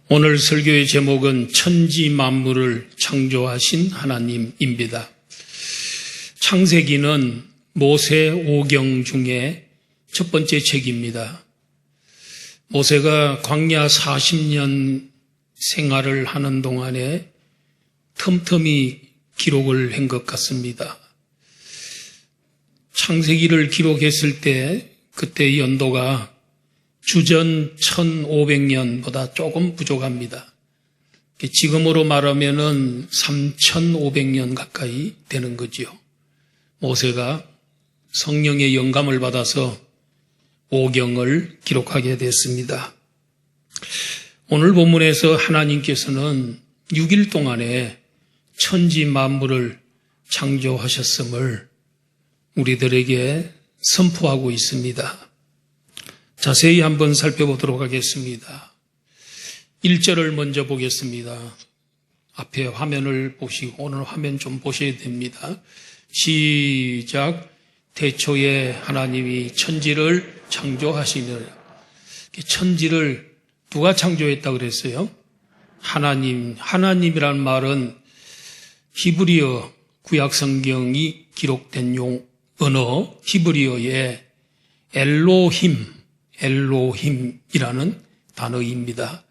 오늘 설교의 제목은 천지 만물을 창조하신 하나님입니다. 창세기는 모세 5경 중에 첫 번째 책입니다. 모세가 광야 40년 생활을 하는 동안에 틈틈이 기록을 한 것 같습니다. 창세기를 기록했을 때 그때 연도가 주전 1500년보다 조금 부족합니다. 지금으로 말하면은 3500년 가까이 되는 거지요. 모세가 성령의 영감을 받아서 5경을 기록하게 됐습니다. 오늘 본문에서 하나님께서는 6일 동안에 천지 만물을 창조하셨음을 우리들에게 선포하고 있습니다. 자세히 한번 살펴보도록 하겠습니다. 1절을 먼저 보겠습니다. 앞에 화면을 보시고 오늘 화면 좀 보셔야 됩니다. 시작. 태초에 하나님이 천지를 창조하시느라. 천지를 누가 창조했다고 그랬어요? 하나님이라는 말은 히브리어 구약 성경이 기록된 언어 히브리어의 엘로힘이라는 단어입니다.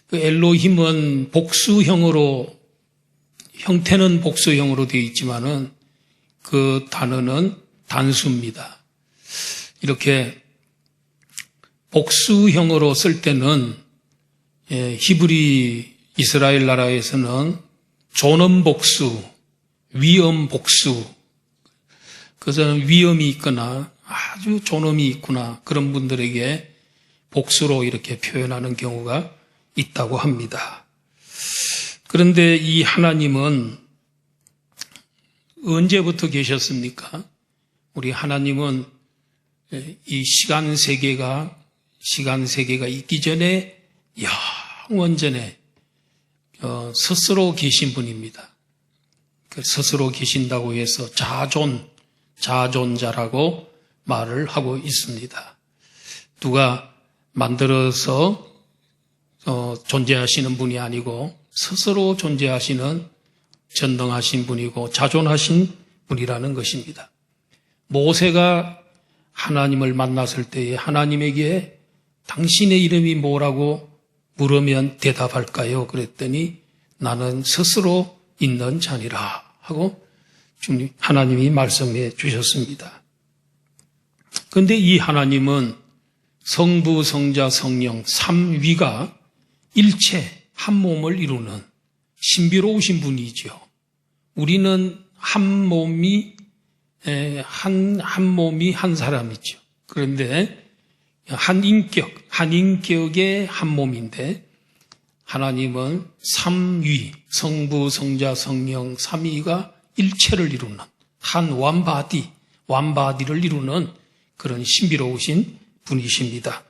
그 엘로힘은 복수형으로, 형태는 복수형으로 되어 있지만은 그 단어는 단수입니다. 이렇게 복수형으로 쓸 때는 히브리 이스라엘 나라에서는 존엄복수, 위엄복수, 그것은 위엄이 있거나 아주 존엄이 있구나 그런 분들에게 복수로 이렇게 표현하는 경우가 있다고 합니다. 그런데 이 하나님은 언제부터 계셨습니까? 우리 하나님은 이 시간 세계가 있기 전에 영원전에 스스로 계신 분입니다. 스스로 계신다고 해서 자존자라고 말을 하고 있습니다. 누가 만들어서 존재하시는 분이 아니고 스스로 존재하시는 전능하신 분이고 자존하신 분이라는 것입니다. 모세가 하나님을 만났을 때에 하나님에게 당신의 이름이 뭐라고 물으면 대답할까요? 그랬더니 나는 스스로 있는 자니라 하고 하나님이 말씀해 주셨습니다. 그런데 이 하나님은 성부, 성자, 성령, 삼위가 일체 한 몸을 이루는 신비로우신 분이죠. 우리는 한 몸이 한 사람이죠. 그런데 한 인격의 한 몸인데 하나님은 삼위, 성부, 성자, 성령, 삼위가 일체를 이루는 한 완바디를 이루는 그런 신비로우신 분이십니다.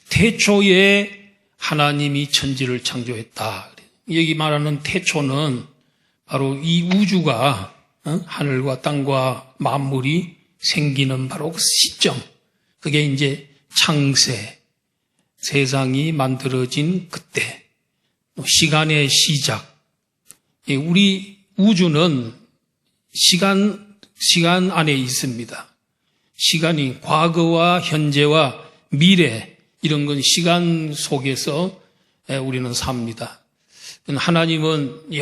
태초에 하나님이 천지를 창조했다. 여기 말하는 태초는 바로 이 우주가 하늘과 땅과 만물이 생기는 바로 그 시점. 그게 이제 창세, 세상이 만들어진 그때, 시간의 시작. 우리 우주는 시간 안에 있습니다. 시간이 과거와 현재와 미래 이런 건 시간 속에서 우리는 삽니다. 하나님은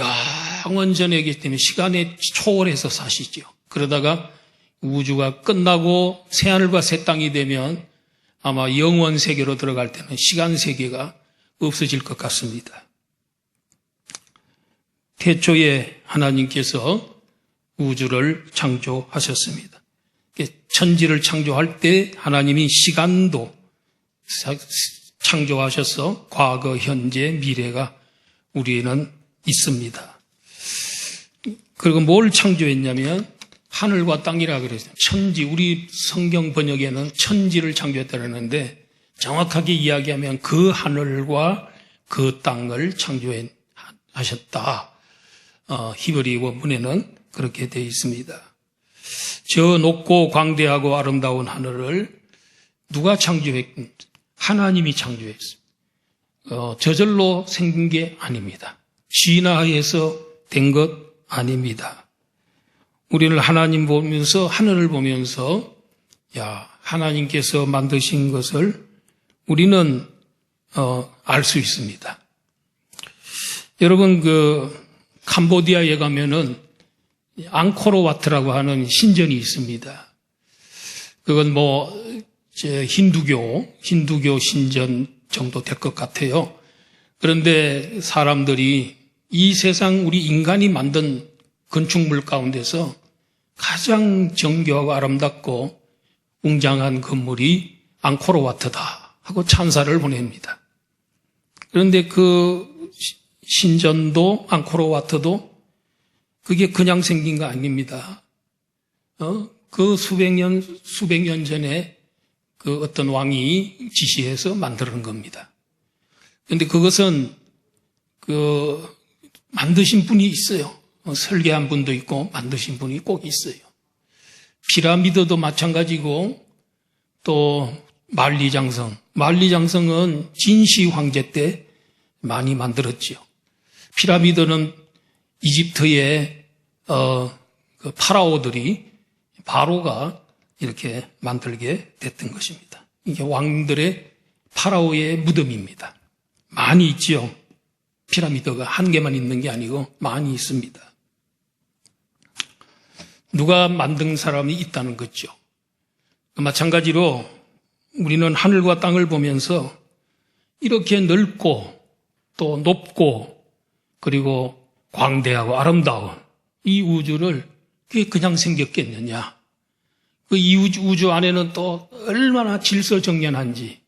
영원전에 계시기 때문에 시간에 초월해서 사시죠. 그러다가 우주가 끝나고 새하늘과 새 땅이 되면 아마 영원 세계로 들어갈 때는 시간 세계가 없어질 것 같습니다. 태초에 하나님께서 우주를 창조하셨습니다. 천지를 창조할 때 하나님이 시간도 창조하셔서 과거, 현재, 미래가 우리는 있습니다. 그리고 뭘 창조했냐면 하늘과 땅이라 그랬어요. 천지, 우리 성경 번역에는 천지를 창조했다는데 정확하게 이야기하면 그 하늘과 그 땅을 창조하셨다. 히브리 원문에는 그렇게 되어 있습니다. 저 높고 광대하고 아름다운 하늘을 누가 창조했습니까? 하나님이 창조했습니다. 저절로 생긴 게 아닙니다. 진화해서 된 것 아닙니다. 우리는 하나님 보면서, 하늘을 보면서, 하나님께서 만드신 것을 우리는 알 수 있습니다. 여러분, 캄보디아에 가면은 앙코르와트라고 하는 신전이 있습니다. 그건 힌두교 신전 정도 될 것 같아요. 그런데 사람들이 이 세상 우리 인간이 만든 건축물 가운데서 가장 정교하고 아름답고 웅장한 건물이 앙코르와트다 하고 찬사를 보냅니다. 그런데 그 신전도 앙코르와트도 그게 그냥 생긴 거 아닙니다. 그 수백 년 전에 그 어떤 왕이 지시해서 만드는 겁니다. 그런데 그것은 만드신 분이 있어요. 설계한 분도 있고 만드신 분이 꼭 있어요. 피라미드도 마찬가지고 또 만리장성은 진시 황제 때 많이 만들었지요. 피라미드는 이집트의 그 바로가 이렇게 만들게 됐던 것입니다. 이게 왕들의 파라오의 무덤입니다. 많이 있지요. 피라미드가 한 개만 있는 게 아니고 많이 있습니다. 누가 만든 사람이 있다는 거죠. 마찬가지로 우리는 하늘과 땅을 보면서 이렇게 넓고 또 높고 그리고 광대하고 아름다운 이 우주를 그게 그냥 생겼겠느냐. 이 우주 안에는 또 얼마나 질서정연한지.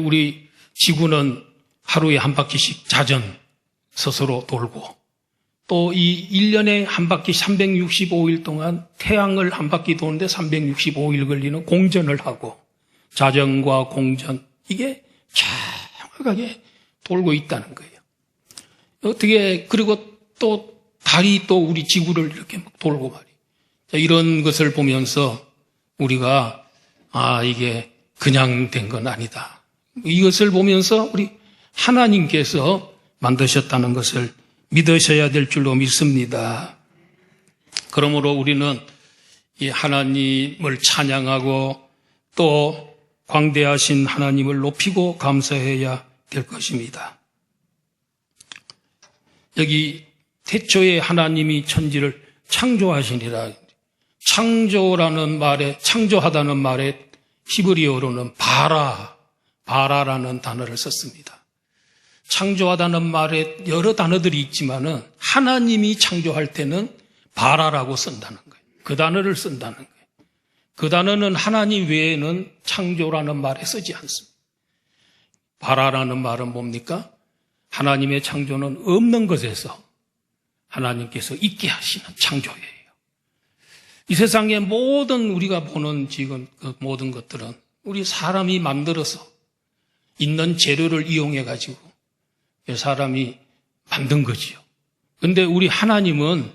우리 지구는 하루에 한 바퀴씩 자전 스스로 돌고 또 이 1년에 한 바퀴 365일 동안 태양을 한 바퀴 도는데 365일 걸리는 공전을 하고 자전과 공전 이게 정확하게 돌고 있다는 거예요. 그리고 또 달이 또 우리 지구를 이렇게 막 돌고 말이에요. 이런 것을 보면서 우리가 이게 그냥 된 건 아니다. 이것을 보면서 우리 하나님께서 만드셨다는 것을 믿으셔야 될 줄로 믿습니다. 그러므로 우리는 이 하나님을 찬양하고 또 광대하신 하나님을 높이고 감사해야 될 것입니다. 여기 태초에 하나님이 천지를 창조하시니라. 창조하다는 말에 히브리어로는 바라라는 단어를 썼습니다. 창조하다는 말에 여러 단어들이 있지만은 하나님이 창조할 때는 바라라고 쓴다는 거예요. 그 단어를 쓴다는 거예요. 그 단어는 하나님 외에는 창조라는 말에 쓰지 않습니다. 바라라는 말은 뭡니까? 하나님의 창조는 없는 것에서 하나님께서 있게 하시는 창조예요. 이 세상의 모든 우리가 보는 지금 그 모든 것들은 우리 사람이 만들어서 있는 재료를 이용해 가지고 사람이 만든 거지요. 그런데 우리 하나님은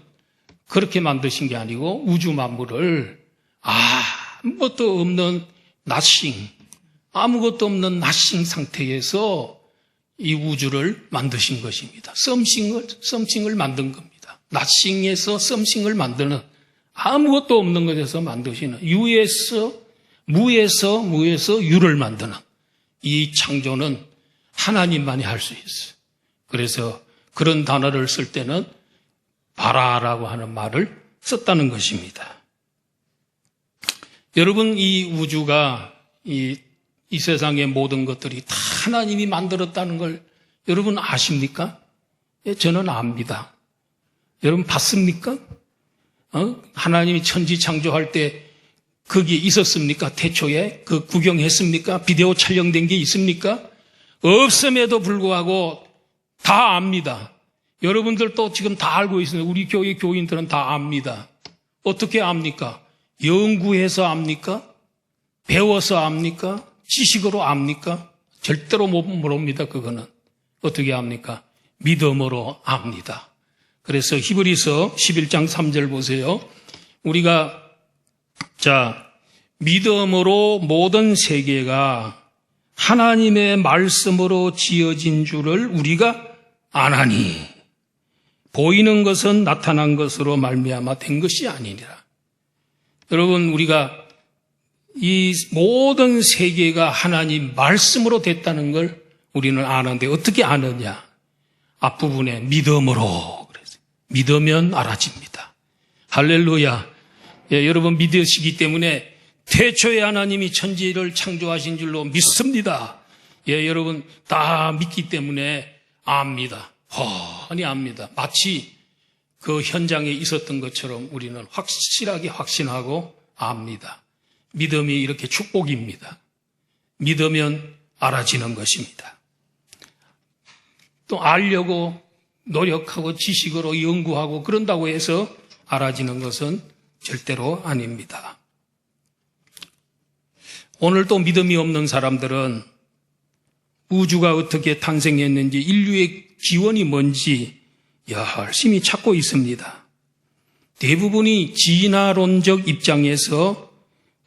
그렇게 만드신 게 아니고 우주 만물을 아무것도 없는 나싱 상태에서 이 우주를 만드신 것입니다. 썸씽을 만든 겁니다. 나싱에서 썸씽을 만드는 아무것도 없는 것에서 만드시는 무에서 유를 만드는 이 창조는 하나님만이 할 수 있어요. 그래서 그런 단어를 쓸 때는 바라라고 하는 말을 썼다는 것입니다. 여러분, 이 우주가 이 세상의 모든 것들이 다 하나님이 만들었다는 걸 여러분 아십니까? 저는 압니다. 여러분 봤습니까? 하나님이 천지 창조할 때 거기에 있었습니까? 태초에 그 구경했습니까? 비디오 촬영된 게 있습니까? 없음에도 불구하고 다 압니다. 여러분들도 지금 다 알고 있습니다. 우리 교회 교인들은 다 압니다. 어떻게 압니까? 연구해서 압니까? 배워서 압니까? 지식으로 압니까? 절대로 모릅니다. 그거는. 어떻게 압니까? 믿음으로 압니다. 그래서 히브리서 11장 3절 보세요. 우리가 믿음으로 모든 세계가 하나님의 말씀으로 지어진 줄을 우리가 아나니 보이는 것은 나타난 것으로 말미암아 된 것이 아니니라. 여러분, 우리가 이 모든 세계가 하나님 말씀으로 됐다는 걸 우리는 아는데 어떻게 아느냐? 앞부분에 믿음으로 그래서 믿으면 알아집니다. 할렐루야. 예, 여러분 믿으시기 때문에 태초에 하나님이 천지를 창조하신 줄로 믿습니다. 예, 여러분 다 믿기 때문에 압니다. 훤히 압니다. 마치 그 현장에 있었던 것처럼 우리는 확실하게 확신하고 압니다. 믿음이 이렇게 축복입니다. 믿으면 알아지는 것입니다. 또 알려고 노력하고 지식으로 연구하고 그런다고 해서 알아지는 것은 절대로 아닙니다. 오늘 또 믿음이 없는 사람들은 우주가 어떻게 탄생했는지, 인류의 기원이 뭔지 열심히 찾고 있습니다. 대부분이 진화론적 입장에서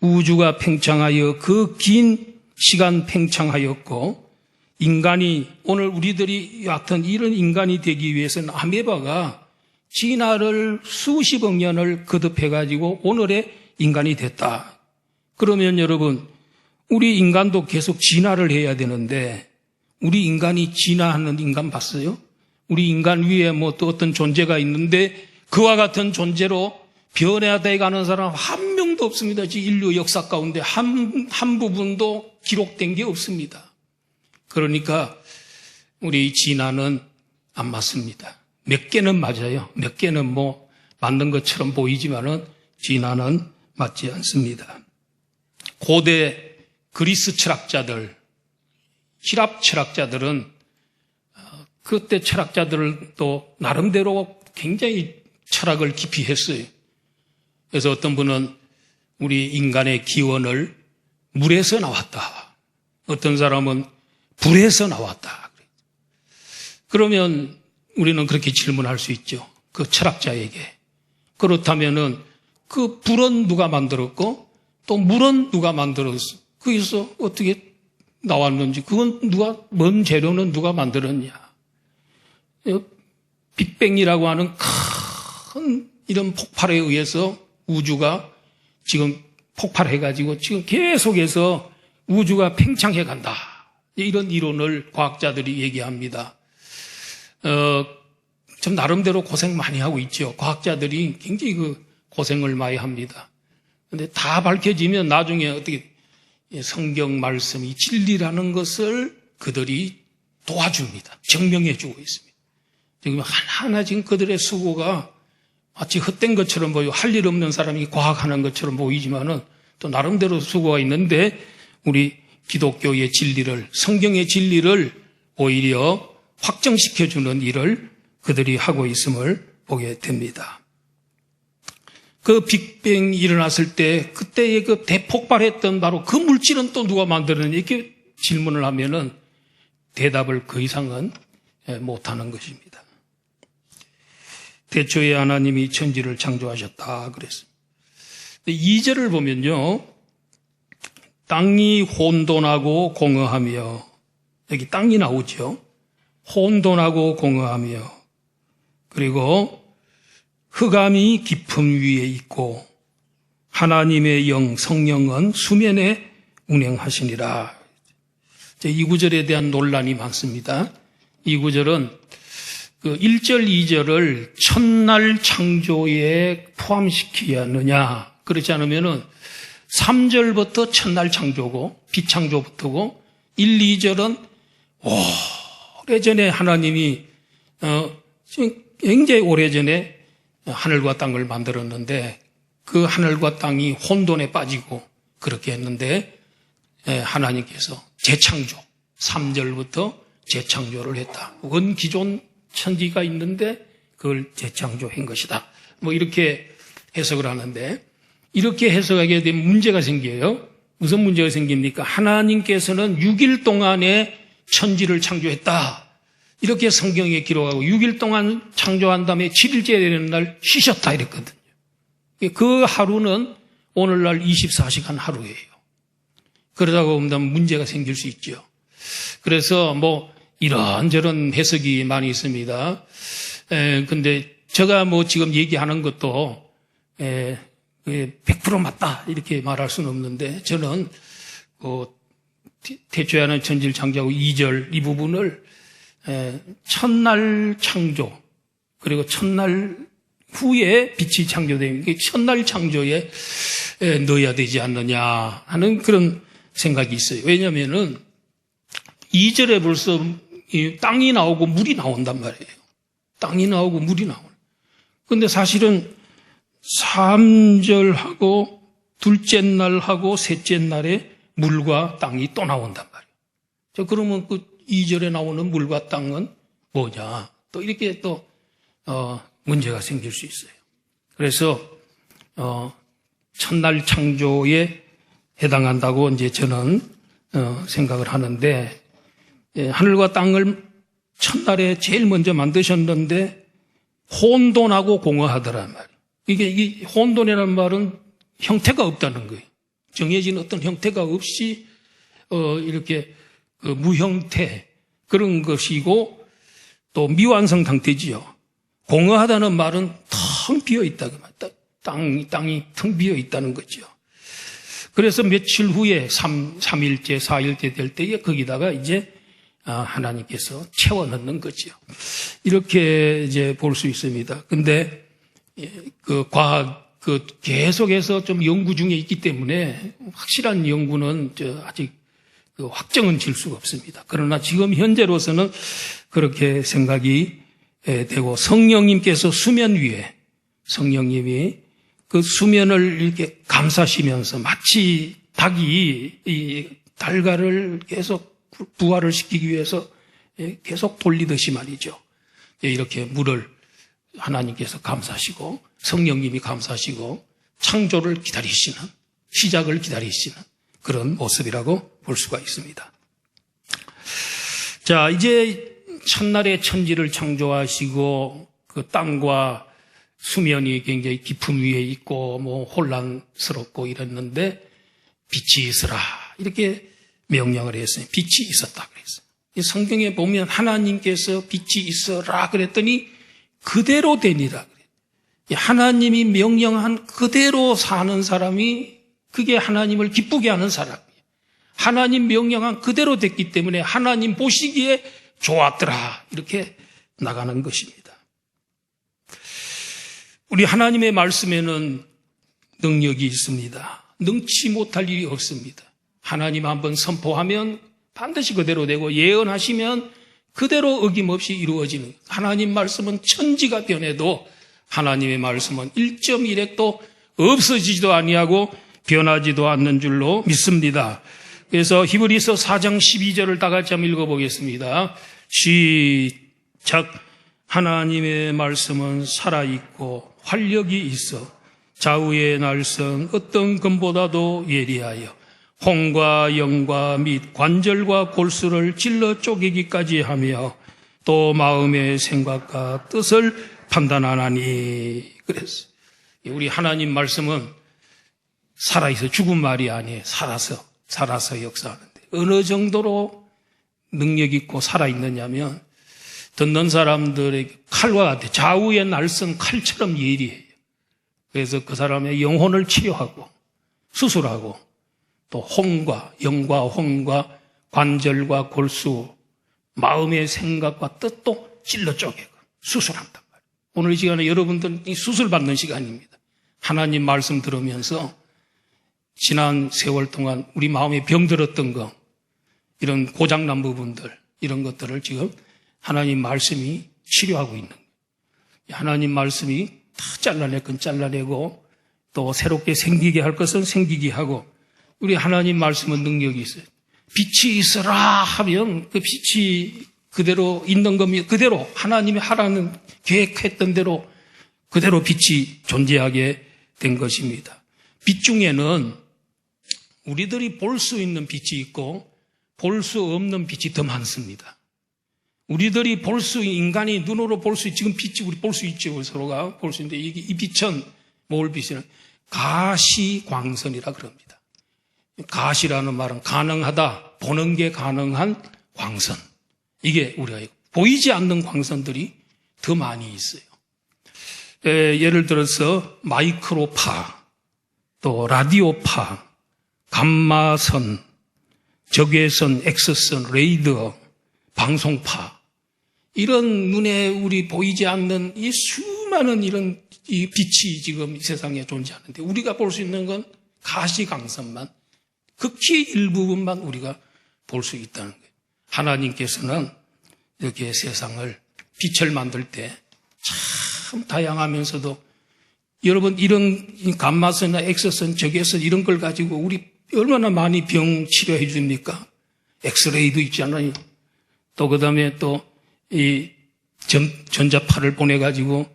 우주가 팽창하여 그 긴 시간 팽창하였고, 인간이 오늘 우리들이 같은 이런 인간이 되기 위해서는 아메바가 진화를 수십억 년을 거듭해가지고 오늘의 인간이 됐다. 그러면 여러분, 우리 인간도 계속 진화를 해야 되는데, 우리 인간이 진화하는 인간 봤어요? 우리 인간 위에 뭐 또 어떤 존재가 있는데 그와 같은 존재로 변해야 가는 사람 한 명도 없습니다. 지금 인류 역사 가운데 한 부분도 기록된 게 없습니다. 그러니까 우리 진화는 안 맞습니다. 몇 개는 맞아요. 몇 개는 뭐 맞는 것처럼 보이지만은 진화는 맞지 않습니다. 고대 그리스 철학자들, 히랍 철학자들은 그때 철학자들도 나름대로 굉장히 철학을 깊이 했어요. 그래서 어떤 분은 우리 인간의 기원을 물에서 나왔다. 어떤 사람은 불에서 나왔다. 그러면 우리는 그렇게 질문할 수 있죠. 그 철학자에게. 그렇다면은 그 불은 누가 만들었고 또 물은 누가 만들었어? 거기서 어떻게 나왔는지, 그건 뭔 재료는 누가 만들었냐? 빅뱅이라고 하는 큰 이런 폭발에 의해서 우주가 지금 폭발해가지고 지금 계속해서 우주가 팽창해 간다. 이런 이론을 과학자들이 얘기합니다. 좀 나름대로 고생 많이 하고 있죠. 과학자들이 굉장히 그 고생을 많이 합니다. 근데 다 밝혀지면 나중에 어떻게 성경 말씀이 진리라는 것을 그들이 도와줍니다. 증명해 주고 있습니다. 지금 하나하나 지금 그들의 수고가 마치 헛된 것처럼 보이고 할 일 없는 사람이 과학하는 것처럼 보이지만은 또 나름대로 수고가 있는데 우리 기독교의 진리를, 성경의 진리를 오히려 확정시켜주는 일을 그들이 하고 있음을 보게 됩니다. 그 빅뱅이 일어났을 때 그때의 그 대폭발했던 바로 그 물질은 또 누가 만들었느냐 이렇게 질문을 하면은 대답을 그 이상은 못하는 것입니다. 태초에 하나님이 천지를 창조하셨다 그랬습니다. 2절을 보면요, 땅이 혼돈하고 공허하며, 여기 땅이 나오죠. 혼돈하고 공허하며, 그리고 흑암이 깊음 위에 있고 하나님의 영 성령은 수면에 운행하시니라. 이 구절에 대한 논란이 많습니다. 이 구절은 그 1절, 2절을 첫날 창조에 포함시켜야 하느냐, 그렇지 않으면은 3절부터 첫날 창조고 비창조부터고 1, 2절은 오래전에 하나님이 굉장히 오래전에 하늘과 땅을 만들었는데 그 하늘과 땅이 혼돈에 빠지고 그렇게 했는데 하나님께서 재창조, 3절부터 재창조를 했다. 원 기존 천지가 있는데 그걸 재창조한 것이다. 뭐 이렇게 해석을 하는데, 이렇게 해석하게 되면 문제가 생겨요. 무슨 문제가 생깁니까? 하나님께서는 6일 동안에 천지를 창조했다. 이렇게 성경에 기록하고 6일 동안 창조한 다음에 7일째 되는 날 쉬셨다 이랬거든요. 그 하루는 오늘날 24시간 하루예요. 그러다 보면 문제가 생길 수 있죠. 그래서 뭐 이런저런 해석이 많이 있습니다. 근데 제가 뭐 지금 얘기하는 것도 100% 맞다 이렇게 말할 수는 없는데, 저는 태초에는 천지를 창조하고 2절 이 부분을 첫날 창조, 그리고 첫날 후에 빛이 창조되는 게 첫날 창조에 넣어야 되지 않느냐 하는 그런 생각이 있어요. 왜냐하면은 2절에 벌써 땅이 나오고 물이 나온단 말이에요. 땅이 나오고 물이 나오는. 근데 사실은 3절하고 둘째 날하고 셋째 날에 물과 땅이 또 나온단 말이에요. 자, 그러면 그 2절에 나오는 물과 땅은 뭐냐? 또 이렇게 또 문제가 생길 수 있어요. 그래서 첫날 창조에 해당한다고 이제 저는 생각을 하는데, 하늘과 땅을 첫날에 제일 먼저 만드셨는데 혼돈하고 공허하더란 말이에요. 이 혼돈이라는 말은 형태가 없다는 거예요. 정해진 어떤 형태가 없이 이렇게 무형태 그런 것이고, 또 미완성 상태지요. 공허하다는 말은 텅 비어 있다. 땅이 텅 비어 있다는 거죠. 그래서 며칠 후에 3일째, 4일째 될 때에 거기다가 이제 하나님께서 채워 넣는 거죠. 이렇게 이제 볼 수 있습니다. 근데 과학 계속해서 좀 연구 중에 있기 때문에 확실한 연구는 아직 확정은 질 수가 없습니다. 그러나 지금 현재로서는 그렇게 생각이 되고, 성령님께서 수면 위에, 성령님이 그 수면을 이렇게 감싸시면서 마치 닭이 이 달걀을 계속 부화를 시키기 위해서 계속 돌리듯이 말이죠. 이렇게 물을 하나님께서 감싸시고 성령님이 감싸시고 창조를 기다리시는, 시작을 기다리시는 그런 모습이라고 볼 수가 있습니다. 자, 이제 첫날에 천지를 창조하시고 그 땅과 수면이 굉장히 깊은 위에 있고 뭐 혼란스럽고 이랬는데 빛이 있으라 이렇게 명령을 했어요. 빛이 있었다 그랬어요. 이 성경에 보면 하나님께서 빛이 있어라 그랬더니 그대로 되니라 그래요. 하나님이 명령한 그대로 사는 사람이 그게 하나님을 기쁘게 하는 사람이에요. 하나님 명령한 그대로 됐기 때문에 하나님 보시기에 좋았더라 이렇게 나가는 것입니다. 우리 하나님의 말씀에는 능력이 있습니다. 능치 못할 일이 없습니다. 하나님 한번 선포하면 반드시 그대로 되고, 예언하시면 그대로 어김없이 이루어지는, 하나님 말씀은 천지가 변해도 하나님의 말씀은 1.1핵도 없어지지도 아니하고 변하지도 않는 줄로 믿습니다. 그래서 히브리서 4장 12절을 다 같이 한번 읽어보겠습니다. 시작. 하나님의 말씀은 살아있고 활력이 있어 좌우의 날선 어떤 금보다도 예리하여 홍과 영과 및 관절과 골수를 찔러 쪼개기까지 하며 또 마음의 생각과 뜻을 판단하나니. 그랬어요. 우리 하나님 말씀은 살아있어, 죽은 말이 아니에요. 살아서 역사하는데 어느 정도로 능력 있고 살아있느냐면 듣는 사람들의 칼과 같아 좌우의 날선 칼처럼 예리해요. 그래서 그 사람의 영혼을 치료하고 수술하고 또 홍과 영과 홍과 관절과 골수 마음의 생각과 뜻도 찔러 쪼개고 수술한단 말이에요. 오늘 이 시간에 여러분들 수술받는 시간입니다. 하나님 말씀 들으면서 지난 세월 동안 우리 마음에 병들었던 거, 이런 고장난 부분들, 이런 것들을 지금 하나님 말씀이 치료하고 있는 거예요. 하나님 말씀이 다 잘라낼 건 잘라내고 또 새롭게 생기게 할 것은 생기게 하고, 우리 하나님 말씀은 능력이 있어요. 빛이 있어라 하면 그 빛이 그대로 있는 겁니다. 그대로 하나님이 하라는 계획했던 대로 그대로 빛이 존재하게 된 것입니다. 빛 중에는 우리들이 볼 수 있는 빛이 있고 볼 수 없는 빛이 더 많습니다. 우리들이 인간이 눈으로 볼 수, 지금 빛이 우리 볼 수 있죠. 서로가 볼 수 있는데 이 빛은 뭘 빛이냐? 가시광선이라 그럽니다. 가시라는 말은 가능하다, 보는 게 가능한 광선. 이게 우리가 보이지 않는 광선들이 더 많이 있어요. 예를 들어서 마이크로파, 또 라디오파, 감마선, 적외선, 엑스선, 레이더, 방송파, 이런 눈에 우리 보이지 않는 이 수많은 이런 이 빛이 지금 이 세상에 존재하는데, 우리가 볼 수 있는 건 가시광선만, 극히 일부분만 우리가 볼 수 있다는 거예요. 하나님께서는 이렇게 세상을, 빛을 만들 때 참 다양하면서도, 여러분 이런 감마선이나 엑스선, 적외선 이런 걸 가지고 우리 얼마나 많이 병 치료해 줍니까? 엑스레이도 있잖아요. 또 그다음에 또 이 전자파를 보내가지고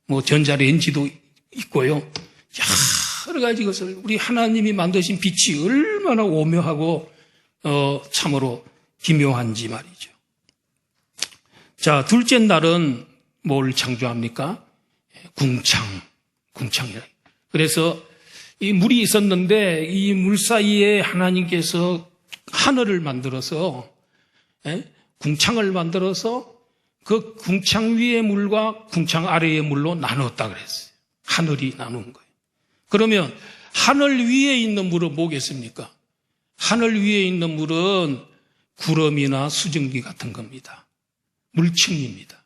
뭐 전자레인지도 있고요. 여러 가지 것을, 우리 하나님이 만드신 빛이 얼마나 오묘하고 참으로 기묘한지 말이죠. 자, 둘째 날은 뭘 창조합니까? 궁창이라. 그래서 이 물이 있었는데 이 물 사이에 하나님께서 하늘을 만들어서, 궁창을 만들어서 그 궁창 위의 물과 궁창 아래의 물로 나눴다 그랬어요. 하늘이 나눈 거예요. 그러면 하늘 위에 있는 물은 뭐겠습니까? 하늘 위에 있는 물은 구름이나 수증기 같은 겁니다. 물층입니다.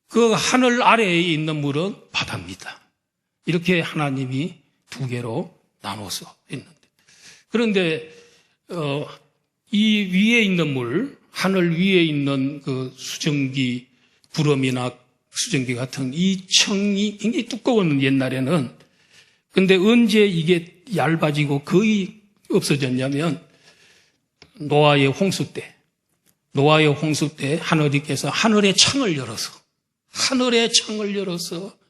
그 하늘 아래에 있는 물은 바다입니다. 이렇게 하나님이 두 개로 나눠서 있는데, 그런데 이 위에 있는 물, 하늘 위에 있는 그 수증기, 구름이나 수증기 같은 이 청이 굉장히 두꺼운 옛날에는, 근데 언제 이게 얇아지고 거의 없어졌냐면 노아의 홍수 때 하나님께서 하늘의 창을 열어서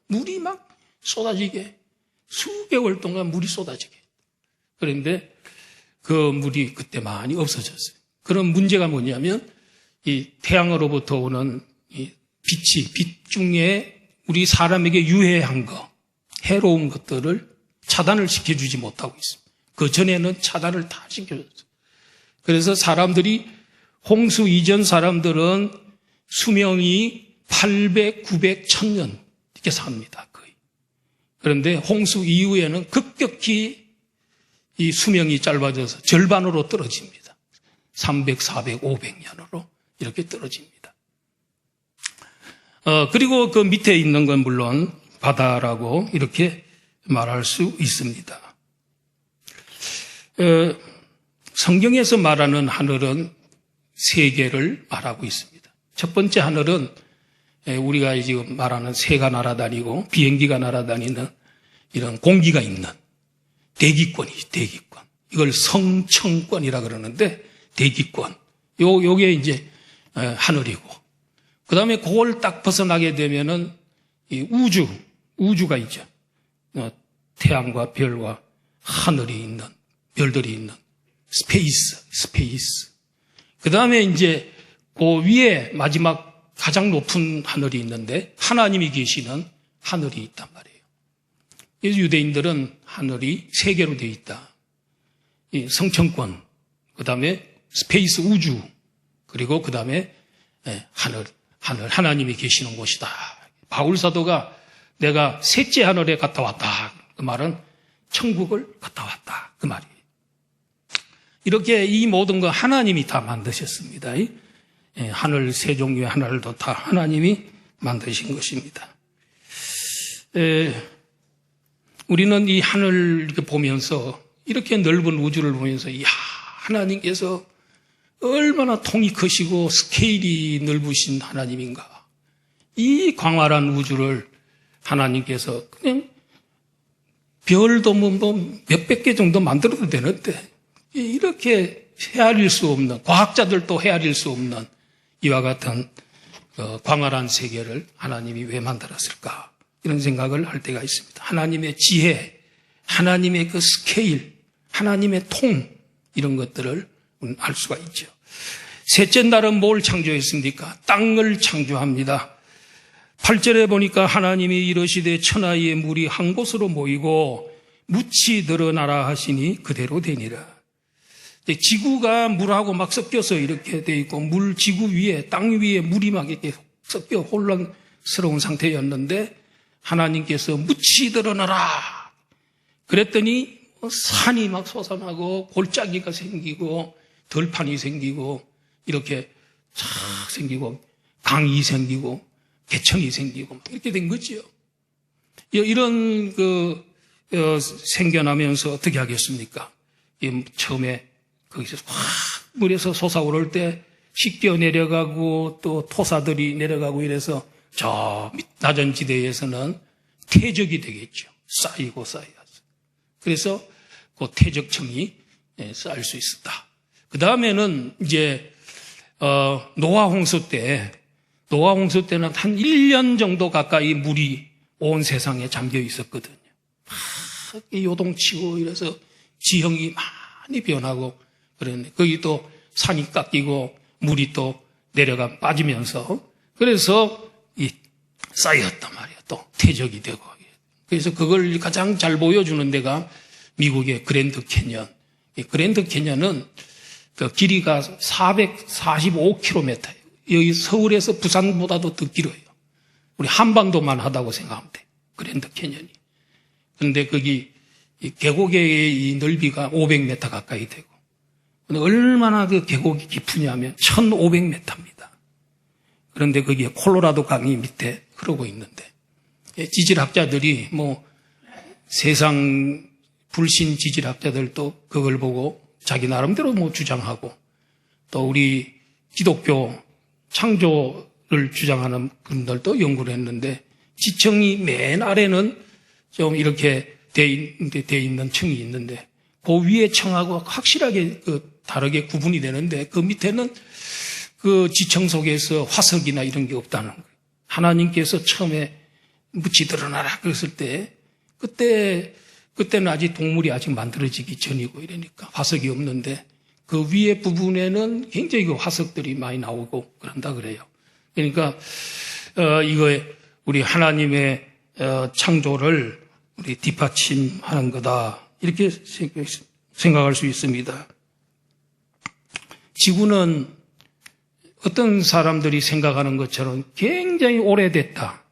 물이 막 쏟아지게, 수개월 동안 물이 쏟아지게. 그런데 그 물이 그때 많이 없어졌어요. 그런 문제가 뭐냐면 이 태양으로부터 오는 이 빛 중에 우리 사람에게 유해한 거, 해로운 것들을 차단을 시켜주지 못하고 있습니다. 그 전에는 차단을 다 시켜줬어요. 그래서 사람들이, 홍수 이전 사람들은 수명이 800, 900, 1000년 이렇게 삽니다. 거의. 그런데 홍수 이후에는 급격히 이 수명이 짧아져서 절반으로 떨어집니다. 300, 400, 500년으로 이렇게 떨어집니다. 그리고 그 밑에 있는 건 물론 바다라고 이렇게 말할 수 있습니다. 성경에서 말하는 하늘은 세 개를 말하고 있습니다. 첫 번째 하늘은 우리가 지금 말하는 새가 날아다니고 비행기가 날아다니는 이런 공기가 있는 대기권이지, 대기권. 이걸 성청권이라 그러는데, 대기권. 요게 이제 하늘이고. 그 다음에 그걸 딱 벗어나게 되면은 이 우주가 있죠. 태양과 별과 하늘이 있는, 별들이 있는 스페이스. 그 다음에 이제 그 위에 마지막 가장 높은 하늘이 있는데 하나님이 계시는 하늘이 있단 말이에요. 그래서 유대인들은 하늘이 세 개로 되어 있다. 이 성청권, 그 다음에 스페이스 우주, 그리고 그 다음에 하늘, 하나님이 계시는 곳이다. 바울 사도가 내가 셋째 하늘에 갔다 왔다. 그 말은 천국을 갔다 왔다. 그 말이에요. 이렇게 이 모든 거 하나님이 다 만드셨습니다. 하늘 세 종류의 하늘도 다 하나님이 만드신 것입니다. 우리는 이 하늘을 이렇게 보면서, 이렇게 넓은 우주를 보면서, 이야, 하나님께서 얼마나 통이 크시고 스케일이 넓으신 하나님인가. 이 광활한 우주를 하나님께서 그냥 별도 뭐 몇백 개 정도 만들어도 되는데, 이렇게 헤아릴 수 없는, 과학자들도 헤아릴 수 없는 이와 같은 광활한 세계를 하나님이 왜 만들었을까? 이런 생각을 할 때가 있습니다. 하나님의 지혜, 하나님의 그 스케일, 하나님의 통, 이런 것들을 알 수가 있죠. 셋째 날은 뭘 창조했습니까? 땅을 창조합니다. 8절에 보니까 하나님이 이르시되 천하의 물이 한 곳으로 모이고 묻히 드러나라 하시니 그대로 되니라. 지구가 물하고 막 섞여서 이렇게 돼 있고 지구 위에 땅 위에 물이 막 이렇게 섞여 혼란스러운 상태였는데 하나님께서 묻히 드러나라 그랬더니 산이 막 솟아나고 골짜기가 생기고 들판이 생기고 이렇게 쫙 생기고 강이 생기고 개천이 생기고 이렇게 된 거지요. 이런 생겨나면서 어떻게 하겠습니까? 처음에 거기서 확 물에서 솟아오를 때 씻겨 내려가고 또 토사들이 내려가고 이래서 저 낮은 지대에서는 퇴적이 되겠죠. 쌓이고 쌓여서. 그래서 그 퇴적층이 쌓일 수 있었다. 그 다음에는 이제 노아 홍수 때는 한 1년 정도 가까이 물이 온 세상에 잠겨 있었거든요. 막 요동치고 이래서 지형이 많이 변하고 그랬는데 거기 또 산이 깎이고 물이 또 내려가 빠지면서 그래서 쌓였단 말이에요. 또 퇴적이 되고. 그래서 그걸 가장 잘 보여주는 데가 미국의 그랜드 캐년. 이 그랜드 캐년은 그 길이가 445km예요. 여기 서울에서 부산보다도 더 길어요. 우리 한반도만 하다고 생각하면 돼요. 그랜드 캐년이. 그런데 거기 계곡의 이 넓이가 500m 가까이 되고. 근데 얼마나 그 계곡이 깊으냐면 1500m입니다. 그런데 거기에 콜로라도 강이 밑에 흐르고 있는데 지질학자들이 세상 불신 지질학자들도 그걸 보고 자기 나름대로 주장하고 또 우리 기독교 창조를 주장하는 분들도 연구를 했는데 지층이 맨 아래는 좀 이렇게 돼 있는 층이 있는데 그 위에 층하고 확실하게 다르게 구분이 되는데 그 밑에는 그 지층 속에서 화석이나 이런 게 없다는 거예요. 하나님께서 처음에 묻히 드러나라 그랬을 때 그때는 아직 동물이 아직 만들어지기 전이고 이러니까 화석이 없는데 그 위에 부분에는 굉장히 그 화석들이 많이 나오고 그런다 그래요. 그러니까 이거에 우리 하나님의 창조를 우리 뒷받침하는 거다 이렇게 생각할 수 있습니다. 지구는 어떤 사람들이 생각하는 것처럼 굉장히 오래됐다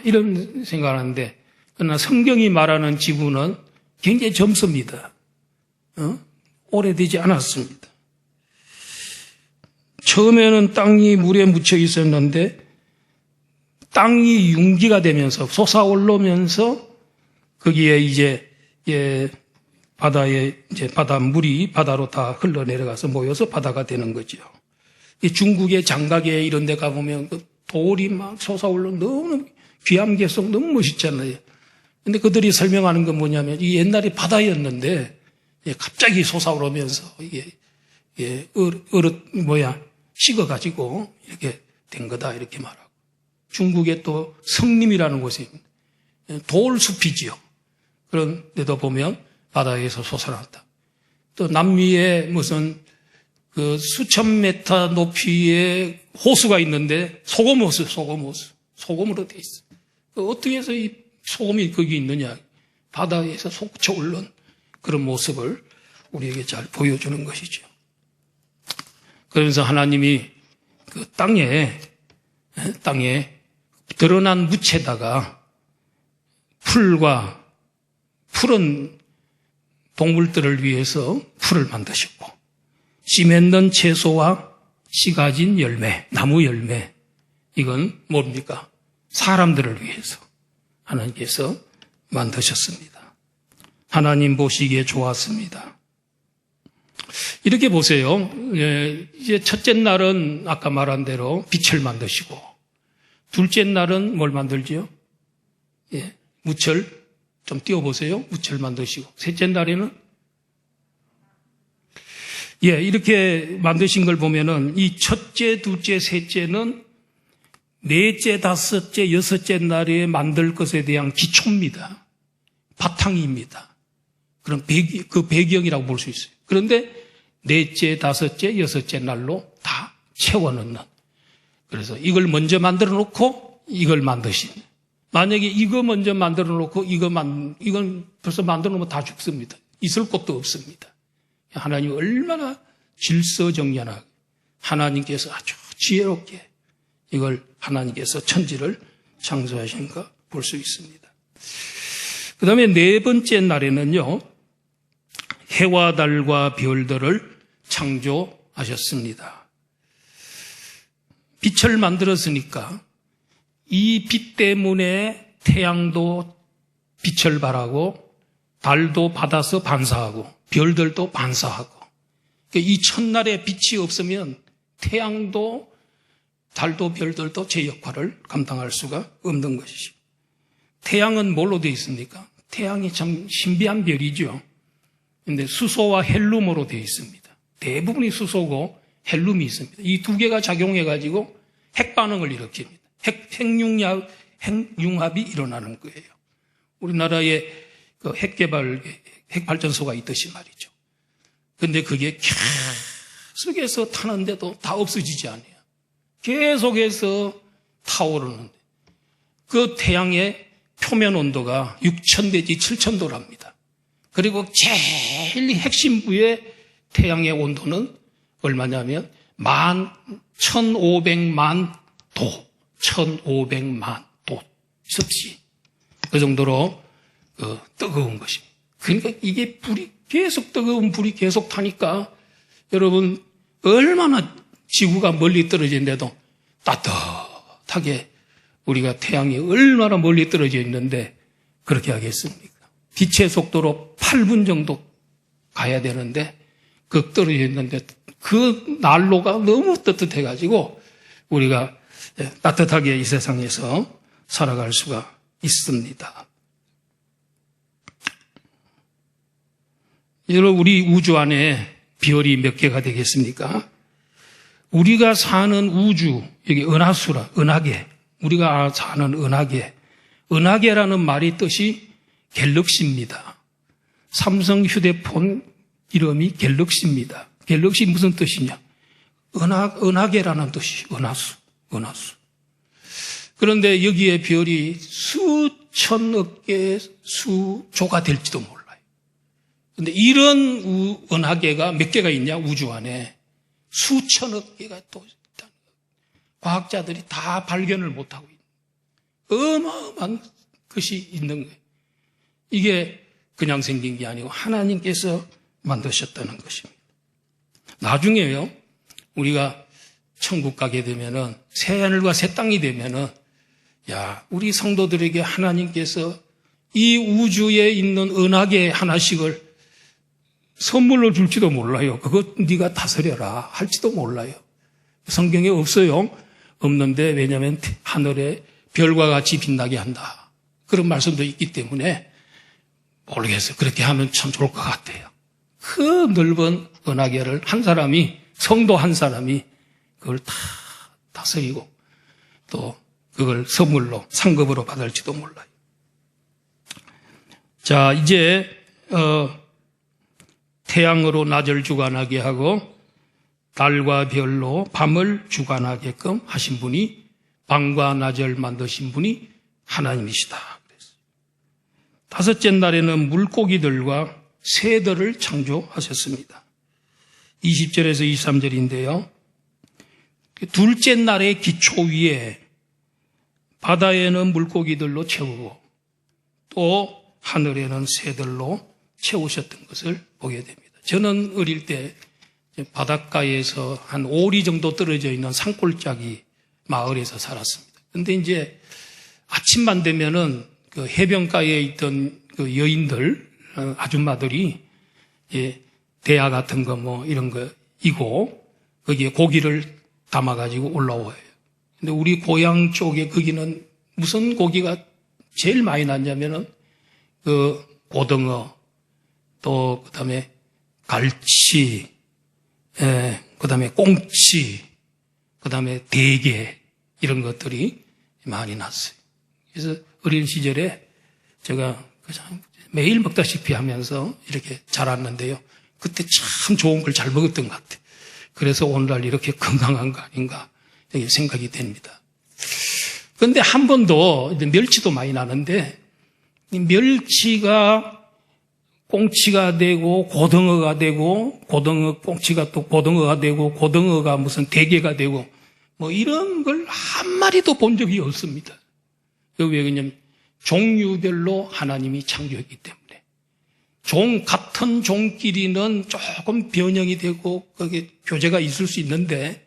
이런 생각을 하는데 그러나 성경이 말하는 지구는 굉장히 젊습니다. 오래되지 않았습니다. 처음에는 땅이 물에 묻혀 있었는데 땅이 융기가 되면서 솟아오르면서 거기에 이제 바다에 물이 바다로 다 흘러내려가서 모여서 바다가 되는 거죠. 중국의 장가게 이런 데 가보면 그 돌이 막 솟아올라 너무 귀암개성 너무 멋있잖아요. 근데 그들이 설명하는 건 뭐냐면 이 옛날에 바다였는데 갑자기 솟아오르면서 이게 식어가지고 이렇게 된 거다 이렇게 말하고 중국의 또 성림이라는 곳이 돌숲이지요. 그런데도 보면 바다에서 솟아났다. 또 남미에 무슨 그 수천 메타 높이의 호수가 있는데 소금으로 돼 있어. 어떻게 해서 이 소금이 거기 있느냐? 바다에서 솟쳐 오른 그런 모습을 우리에게 잘 보여주는 것이죠. 그러면서 하나님이 그 땅에 드러난 묻에다가 푸른 동물들을 위해서 풀을 만드셨고 씨 맺는 채소와 씨 가진 열매, 나무 열매 이건 뭡니까? 사람들을 위해서 하나님께서 만드셨습니다. 하나님 보시기에 좋았습니다. 이렇게 보세요. 이제 첫째 날은 아까 말한 대로 빛을 만드시고 둘째 날은 뭘 만들지요? 무철 좀 띄워보세요. 무철 만드시고 셋째 날에는 이렇게 만드신 걸 보면은 이 첫째, 둘째, 셋째는 넷째, 다섯째, 여섯째 날에 만들 것에 대한 기초입니다. 바탕입니다. 그런 그 배경이라고 볼 수 있어요. 그런데 넷째, 다섯째, 여섯째 날로 다 채워넣는. 그래서 이걸 먼저 만들어 놓고 이걸 만드신. 만약에 이거 먼저 만들어 놓고 이건 벌써 만들어 놓으면 다 죽습니다. 있을 곳도 없습니다. 하나님 얼마나 질서정연하게 하나님께서 아주 지혜롭게 이걸 하나님께서 천지를 창조하신가 볼 수 있습니다. 그 다음에 네 번째 날에는요, 해와 달과 별들을 창조하셨습니다. 빛을 만들었으니까 이 빛 때문에 태양도 빛을 발하고 달도 받아서 반사하고 별들도 반사하고, 이 첫날에 빛이 없으면 태양도 달도 별들도 제 역할을 감당할 수가 없는 것이죠. 태양은 뭘로 되어 있습니까? 태양이 참 신비한 별이죠. 그런데 수소와 헬륨으로 되어 있습니다. 대부분이 수소고 헬륨이 있습니다. 이 두 개가 작용해가지고 핵반응을 일으킵니다. 핵융합이 일어나는 거예요. 우리나라에 그 핵발전소가 있듯이 말이죠. 근데 그게 계속해서 타는데도 다 없어지지 않아요. 계속해서 타오르는데 그 태양의 표면 온도가 6,000 내지 7,000도랍니다. 그리고 제일 핵심부의 태양의 온도는 얼마냐면 1,500만 도, 1,500만 도 섭씨. 그 정도로 뜨거운 것입니다. 그러니까 이게 뜨거운 불이 계속 타니까 여러분 얼마나 지구가 멀리 떨어져 있는데도 따뜻하게 우리가 태양이 얼마나 멀리 떨어져 있는데 그렇게 하겠습니까? 빛의 속도로 8분 정도 가야 되는데 그 떨어져 있는데 그 난로가 너무 따뜻해가지고 우리가 따뜻하게 이 세상에서 살아갈 수가 있습니다. 여러분, 우리 우주 안에 별이 몇 개가 되겠습니까? 우리가 사는 우주, 여기 은하계, 우리가 사는 은하계라는 말의 뜻이 갤럭시입니다. 삼성 휴대폰 이름이 갤럭시입니다. 갤럭시 무슨 뜻이냐? 은하계라는 뜻이 은하수. 그런데 여기에 별이 수천억 개, 수조가 될지도 몰라요. 그런데 이런 은하계가 몇 개가 있냐? 우주 안에 수천억 개가 또 있다는 거예요. 과학자들이 다 발견을 못하고 있는 어마어마한 것이 있는 거예요. 이게 그냥 생긴 게 아니고 하나님께서 만드셨다는 것입니다. 나중에요, 우리가 천국 가게 되면은, 새 하늘과 새 땅이 되면은, 우리 성도들에게 하나님께서 이 우주에 있는 은하계 하나씩을 선물로 줄지도 몰라요. 그거 네가 다스려라 할지도 몰라요. 성경에 없어요. 없는데 왜냐하면 하늘에 별과 같이 빛나게 한다. 그런 말씀도 있기 때문에 모르겠어요. 그렇게 하면 참 좋을 것 같아요. 그 넓은 은하계를 한 사람이, 성도 한 사람이 그걸 다 다스리고 또 그걸 선물로 상급으로 받을지도 몰라요. 자, 이제 태양으로 낮을 주관하게 하고 달과 별로 밤을 주관하게끔 하신 분이, 밤과 낮을 만드신 분이 하나님이시다. 그랬어요. 다섯째 날에는 물고기들과 새들을 창조하셨습니다. 20절에서 23절인데요. 둘째 날의 기초 위에 바다에는 물고기들로 채우고 또 하늘에는 새들로 채우셨던 것을 보게 됩니다. 저는 어릴 때 바닷가에서 한 5리 정도 떨어져 있는 산골짜기 마을에서 살았습니다. 근데 이제 아침만 되면은 그 해변가에 있던 그 여인들, 아줌마들이 대야 같은 거 뭐 이런 거 이고 거기에 고기를 담아가지고 올라와요. 근데 우리 고향 쪽에 거기는 무슨 고기가 제일 많이 났냐면은 그 고등어, 또 그다음에 갈치, 그다음에 꽁치, 그다음에 대게 이런 것들이 많이 났어요. 그래서 어린 시절에 제가 그냥 매일 먹다시피 하면서 이렇게 자랐는데요. 그때 참 좋은 걸 잘 먹었던 것 같아요. 그래서 오늘날 이렇게 건강한 거 아닌가 생각이 됩니다. 그런데 한 번도 멸치도 많이 나는데 이 멸치가 꽁치가 되고 고등어가 되고 고등어 꽁치가 또 고등어가 되고 고등어가 무슨 대게가 되고 뭐 이런 걸 한 마리도 본 적이 없습니다. 왜 그러냐면 종류별로 하나님이 창조했기 때문에 같은 종끼리는 조금 변형이 되고 거기에 교제가 있을 수 있는데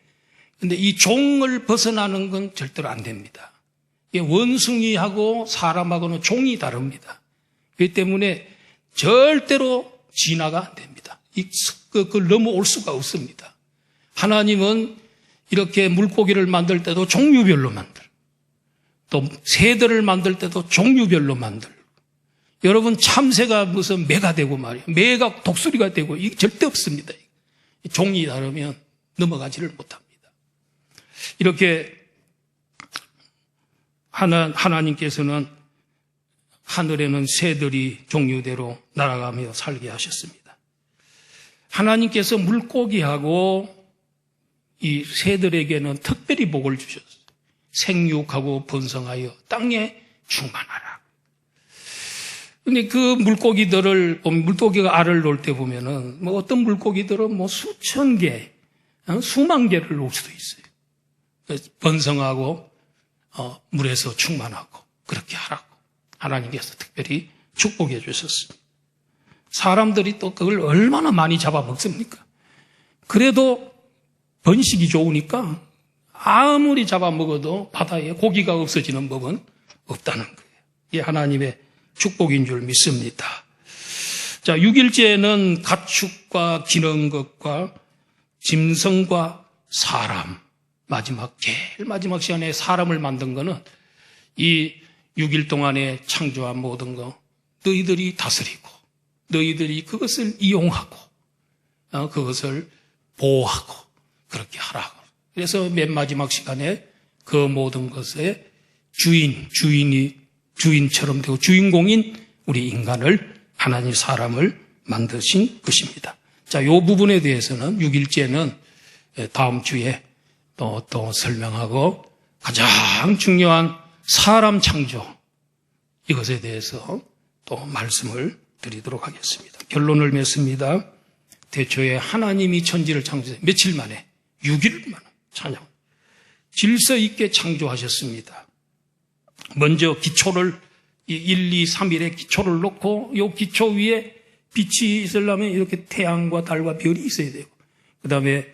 근데 이 종을 벗어나는 건 절대로 안 됩니다. 원숭이하고 사람하고는 종이 다릅니다. 그렇기 때문에 절대로 진화가 안 됩니다. 그걸 넘어올 수가 없습니다. 하나님은 이렇게 물고기를 만들 때도 종류별로 만들고 또 새들을 만들 때도 종류별로 만들고 여러분 참새가 무슨 매가 되고 말이에요. 매가 독수리가 되고 이게 절대 없습니다. 종이 다르면 넘어가지를 못합니다. 이렇게 하나님께서는 하늘에는 새들이 종류대로 날아가며 살게 하셨습니다. 하나님께서 물고기하고 이 새들에게는 특별히 복을 주셨어요. 생육하고 번성하여 땅에 충만하라. 근데 그 물고기가 알을 놓을 때 보면은 뭐 어떤 물고기들은 뭐 수천 개, 수만 개를 놓을 수도 있어요. 번성하고 물에서 충만하고 그렇게 하라고 하나님께서 특별히 축복해 주셨습니다. 사람들이 또 그걸 얼마나 많이 잡아먹습니까? 그래도 번식이 좋으니까 아무리 잡아먹어도 바다에 고기가 없어지는 법은 없다는 거예요. 이게 하나님의 축복인 줄 믿습니다. 자, 6일째는 가축과 기는 것과 짐승과 사람, 제일 마지막 시간에 사람을 만든 거는 이 6일 동안에 창조한 모든 거 너희들이 다스리고 너희들이 그것을 이용하고 그것을 보호하고 그렇게 하라고. 그래서 맨 마지막 시간에 그 모든 것의 주인처럼 되고 주인공인 우리 인간을 하나님 사람을 만드신 것입니다. 자, 이 부분에 대해서는 6일째는 다음 주에 또 설명하고 가장 중요한 사람 창조 이것에 대해서 또 말씀을 드리도록 하겠습니다. 결론을 맺습니다. 태초에 하나님이 천지를 창조해 며칠 만에 6일 만에 찬양 질서 있게 창조하셨습니다. 먼저 기초를 1, 2, 3일에 기초를 놓고 이 기초 위에 빛이 있으려면 이렇게 태양과 달과 별이 있어야 되고 그 다음에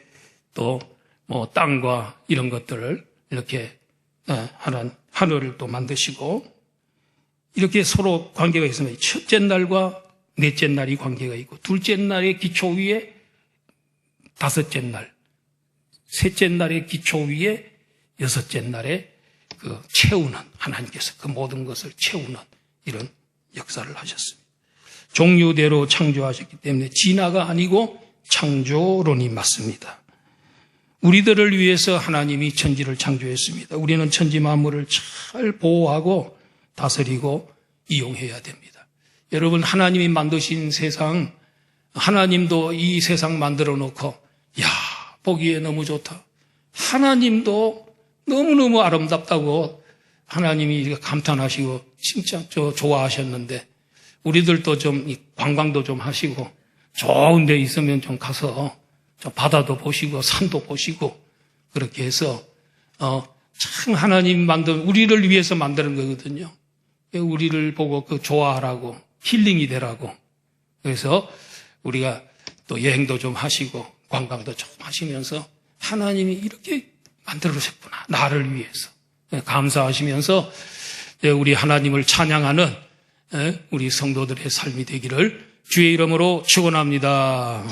또 뭐 땅과 이런 것들을 이렇게 하늘을 또 만드시고 이렇게 서로 관계가 있으면 첫째 날과 넷째 날이 관계가 있고 둘째 날의 기초 위에 다섯째 날, 셋째 날의 기초 위에 여섯째 날에 그 채우는 하나님께서 그 모든 것을 채우는 이런 역사를 하셨습니다. 종류대로 창조하셨기 때문에 진화가 아니고 창조론이 맞습니다. 우리들을 위해서 하나님이 천지를 창조했습니다. 우리는 천지 만물을 잘 보호하고 다스리고 이용해야 됩니다. 여러분 하나님이 만드신 세상 하나님도 이 세상 만들어 놓고 보기에 너무 좋다. 하나님도 너무너무 아름답다고 하나님이 감탄하시고 진짜 좋아하셨는데 우리들도 좀 관광도 좀 하시고 좋은 데 있으면 좀 가서 좀 바다도 보시고 산도 보시고 그렇게 해서 참 하나님 우리를 위해서 만드는 거거든요. 우리를 보고 그 좋아하라고 힐링이 되라고 그래서 우리가 또 여행도 좀 하시고 관광도 좀 하시면서 하나님이 이렇게 만들어주셨구나 나를 위해서 감사하시면서 우리 하나님을 찬양하는 우리 성도들의 삶이 되기를 주의 이름으로 축원합니다.